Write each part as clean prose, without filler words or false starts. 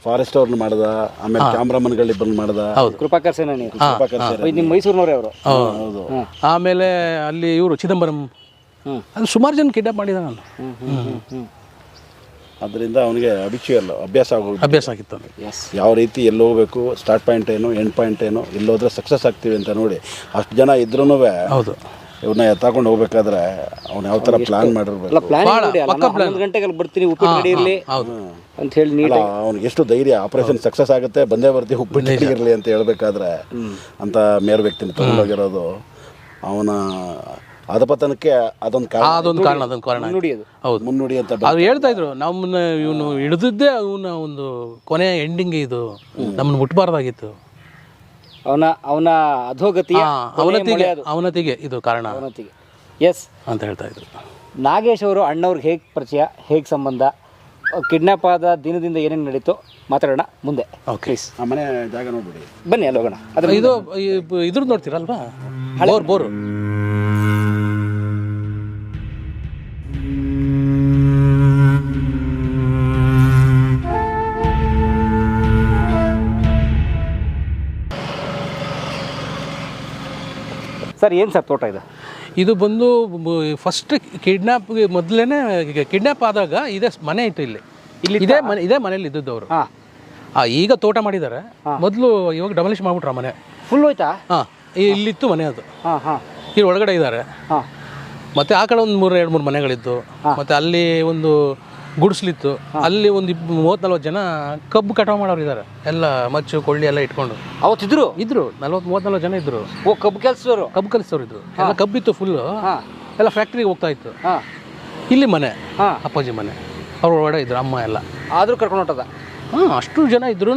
Forest ಅವ್ರನ್ನ ಮಾಡ್ದ, ಆಮೇಲೆ ಕ್ಯಾಮ್ರಾಮನ್ಗಳಿಬ್ಬರನ್ನ ಮಾಡ್ದ. ಕೃಪಾಕರ್ ಸೇನಾನಿ ನಿಮ್ಮ ಮೈಸೂರಿನವ್ರೆ ಅವರು. ಹೌದು. ಆಮೇಲೆ ಅಲ್ಲಿ ಇವರು ಚಿದಂಬರಂ, ಅದು ಸುಮಾರು ಜನ ಕಿಡ್ನಾಪ್ ಮಾಡಿದ ನಾನು. ಅದರಿಂದ ಅವನಿಗೆ ಅಭ್ಯಾಸ ಆಗಿತ್ತು. ಯಾವ ರೀತಿ ಎಲ್ಲಿ ಹೋಗ್ಬೇಕು, ಸ್ಟಾರ್ಟ್ ಪಾಯಿಂಟ್ ಏನು, ಎಂಡ್ ಪಾಯಿಂಟ್ ಏನು, ಎಲ್ಲೋದ್ರೆ ಸಕ್ಸಸ್ ಆಗ್ತೀವಿ ಅಂತ ನೋಡಿ ಅಷ್ಟು ಜನ ಇದ್ರೂ ಹೌದು ಇವ್ರನ್ನ ಎತ್ತಾಕೊಂಡು ಹೋಗ್ಬೇಕಾದ್ರೆ ಅವ್ನು ಯಾವ ಥರ ಪ್ಲಾನ್ ಮಾಡಿರ್ಬೇಕು. 11 ಗಂಟೆಗೆ ಬರ್ತೀನಿ ಉಪ್ಪಿಟ್ಟು ರೆಡಿ ಇರಲಿ ಅಂತ ಹೇಳಿ ನೀಟ. ಅವ್ನಿಗೆ ಎಷ್ಟು ಧೈರ್ಯ, ಆಪರೇಷನ್ ಸಕ್ಸಸ್ ಆಗುತ್ತೆ, ಬಂದೇ ಬರ್ತೀವಿ ಉಪ್ಪಿಟ್ಟು ಇರಲಿ ಅಂತ ಹೇಳ್ಬೇಕಾದ್ರೆ ಅಂತ ಮೇರು ವ್ಯಕ್ತಿನ ತಗೊಂಡೋಗಿರೋದು ಅವನ ಅಧಪತನಕ್ಕೆ ಅದೊಂದು ಕಾರಣ. ಹೌದು, ಮುನ್ನುಡಿ ಅಂತ ಅವ್ರು ಹೇಳ್ತಾ ಇದ್ರು. ನಮ್ಮನ್ನ ಇವನು ಹಿಡಿದಿದ್ದೇ ಅವನ ಒಂದು ಕೊನೆ ಎಂಡಿಂಗ್, ಇದು ನಮ್ಮನ್ನು ಮುಟ್ಬಾರ್ದಾಗಿತ್ತು. ಅವನ ಅಧೋಗತಿಯ ಅವನತಿಗೆ ಇದು ಕಾರಣ ಎಸ್ ಅಂತ ಹೇಳ್ತಾ ಇದ್ರು. ನಾಗೇಶ್ ಅವರು ಅಣ್ಣವ್ರಿಗೆ ಹೇಗೆ ಪರಿಚಯ, ಹೇಗೆ ಸಂಬಂಧ, ಕಿಡ್ನಾಪ್ ಆದ ದಿನದಿಂದ ಏನೇನು ನಡೀತು ಮಾತಾಡೋಣ ಮುಂದೆ. ಪ್ಲೀಸ್ ಆ ಮನೆ ಜಾಗ ನೋಡ್ಬಿಡಿ, ಬನ್ನಿ ಅಲ್ಲಿ ಹೋಗೋಣ. ಇದು ಇದ್ರದ್ದು ನೋಡ್ತೀರಲ್ವಾ, ಬೋರು. ಸರ್ ಏನು ಸರ್ ತೋಟ ಇದು ಬಂದು ಫಸ್ಟ್ ಕಿಡ್ನಾಪ್ಗೆ ಮೊದಲೇ ಕಿಡ್ನಾಪ್ ಆದಾಗ ಇದೇ ಮನೆ ಇತ್ತು ಇಲ್ಲಿ ಇದೇ ಮನೇಲಿ ಇದ್ದದ್ದು ಅವರು. ಈಗ ತೋಟ ಮಾಡಿದ್ದಾರೆ, ಮೊದಲು ಇವಾಗ ಡೆಮಾಲಿಷ್ ಮಾಡ್ಬಿಟ್ರ ಮನೆ ಫುಲ್ ಹೋಯ್ತಾ? ಇಲ್ಲಿತ್ತು ಮನೆ, ಅದು ಇಲ್ಲಿ ಒಳಗಡೆ ಇದ್ದಾರೆ. ಮತ್ತು ಆ ಕಡೆ ಒಂದು 2-3 ಮನೆಗಳಿತ್ತು. ಮತ್ತು ಅಲ್ಲಿ ಒಂದು ಗುಡಿಸ್ಲಿತ್ತು, ಅಲ್ಲಿ ಒಂದು 30-40 ಜನ ಕಬ್ಬು ಕಟಾವು ಮಾಡೋರು ಇದ್ದಾರೆ. ಎಲ್ಲ ಮಚ್ಚು ಕೊಳ್ಳಿ ಎಲ್ಲ ಇಟ್ಕೊಂಡು ಅವತ್ತಿದ್ರು 30-40 ಜನ ಇದ್ರು. ಕಬ್ಬು ಕೆಲಸದವರು ಇದ್ರು. ಎಲ್ಲ ಕಬ್ಬಿತ್ತು ಫುಲ್ಲು, ಎಲ್ಲ ಫ್ಯಾಕ್ಟ್ರಿಗೆ ಹೋಗ್ತಾ ಇತ್ತು. ಇಲ್ಲಿ ಮನೆ, ಅಪ್ಪಾಜಿ ಮನೆ, ಅವ್ರ ಒಳಗಡೆ ಇದ್ರು, ಅಮ್ಮ ಎಲ್ಲ. ಆದರೂ ಕರ್ಕೊಂಡು ಹೊಟ್ಟದ ಅಷ್ಟು ಜನ ಇದ್ರು.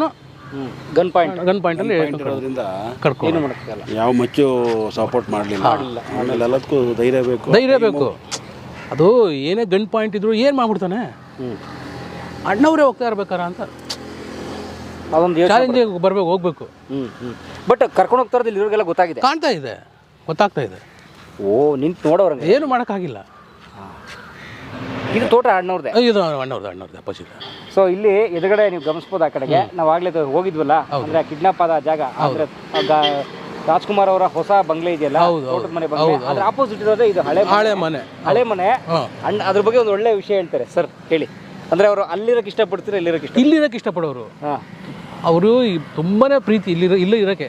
ಗನ್ ಪಾಯಿಂಟಲ್ಲಿ ಕರ್ಕೊಂಡು ಯಾವ ಮಚ್ಚು ಸಪೋರ್ಟ್ ಮಾಡಲಿಲ್ಲ. ಆಮೇಲೆ ಎಲ್ಲದಕ್ಕೂ ಧೈರ್ಯ ಬೇಕು. ಅದು ಏನೇ ಗನ್ ಪಾಯಿಂಟ್ ಇದ್ರು ಏನು ಮಾಡ್ಬಿಡ್ತಾನೆ, ಅಣ್ಣವರೇ ಹೋಗ್ತಾ ಇರ್ಬೇಕಾರ ಅಂತ ಅದೊಂದು ಚಾಲೆಂಜಿಗೆ ಹೋಗ್ಬೇಕು. ಬಟ್ ಕರ್ಕೊಂಡು ಹೋಗ್ತಾ ಇರೋದು ಇಲ್ಲಿವರೆಗೆಲ್ಲ ಗೊತ್ತಾಗ್ತಾ ಇದೆ. ನಿಂತು ನೋಡೋರಂಗೆ ಏನು ಮಾಡೋಕ್ಕಾಗಿಲ್ಲ. ಇದು ತೋಟ ಅಣ್ಣವ್ರದ್ದೇ, ಇದು ಅಣ್ಣವ್ರದ್ದು ಅಪ್ಪಾಜಿ. ಸೊ ಇಲ್ಲಿ ಎದುರುಗಡೆ ನೀವು ಗಮನಿಸ್ಬೋದು, ಆ ಕಡೆಗೆ ನಾವು ಆಗ್ಲೇ ಹೋಗಿದ್ವಲ್ಲ, ಅಂದ್ರೆ ಕಿಡ್ನಾಪ್ ಆದ ಜಾಗ, ಅಂದ್ರೆ ರಾಜ್ಕುಮಾರ್ ಅವರ ಹೊಸ ಬಂಗ್ಲೆ ಇದೆಯಲ್ಲ, ತೋಟದ ಮನೆ ಬಂಗ್ಲೆ, ಅದ್ರ ಆಪೋಸಿಟ್ ಇರೋದೇ ಇದು ಹಳೆ ಮನೆ. ಅಣ್ಣ ಅದ್ರ ಬಗ್ಗೆ ಒಂದು ಒಳ್ಳೆ ವಿಷಯ ಹೇಳ್ತಾರೆ ಸರ್, ಹೇಳಿ. ಅಂದ್ರೆ ಅವರು ಅಲ್ಲಿರಕ್ಕೆ ಇಷ್ಟಪಡ್ತೀರಾ, ಇಲ್ಲಿರಕ್ಕೆ ಇಷ್ಟಪಡೋರು. ಅವರು ತುಂಬಾನೇ ಪ್ರೀತಿ ಇಲ್ಲಿ ಇರಕ್ಕೆ.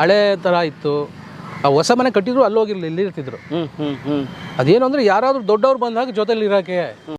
ಹಳೆ ತರ ಇತ್ತು. ಹೊಸ ಮನೆ ಕಟ್ಟಿದ್ರು ಅಲ್ಲಿ ಹೋಗಿರ್ಲಿ, ಇಲ್ಲಿ ಇರ್ತಿದ್ರು. ಅದೇನು ಅಂದ್ರೆ ಯಾರಾದ್ರೂ ದೊಡ್ಡವ್ರು ಬಂದಾಗ ಜೊತೆಲಿ ಇರಕ್ಕೆ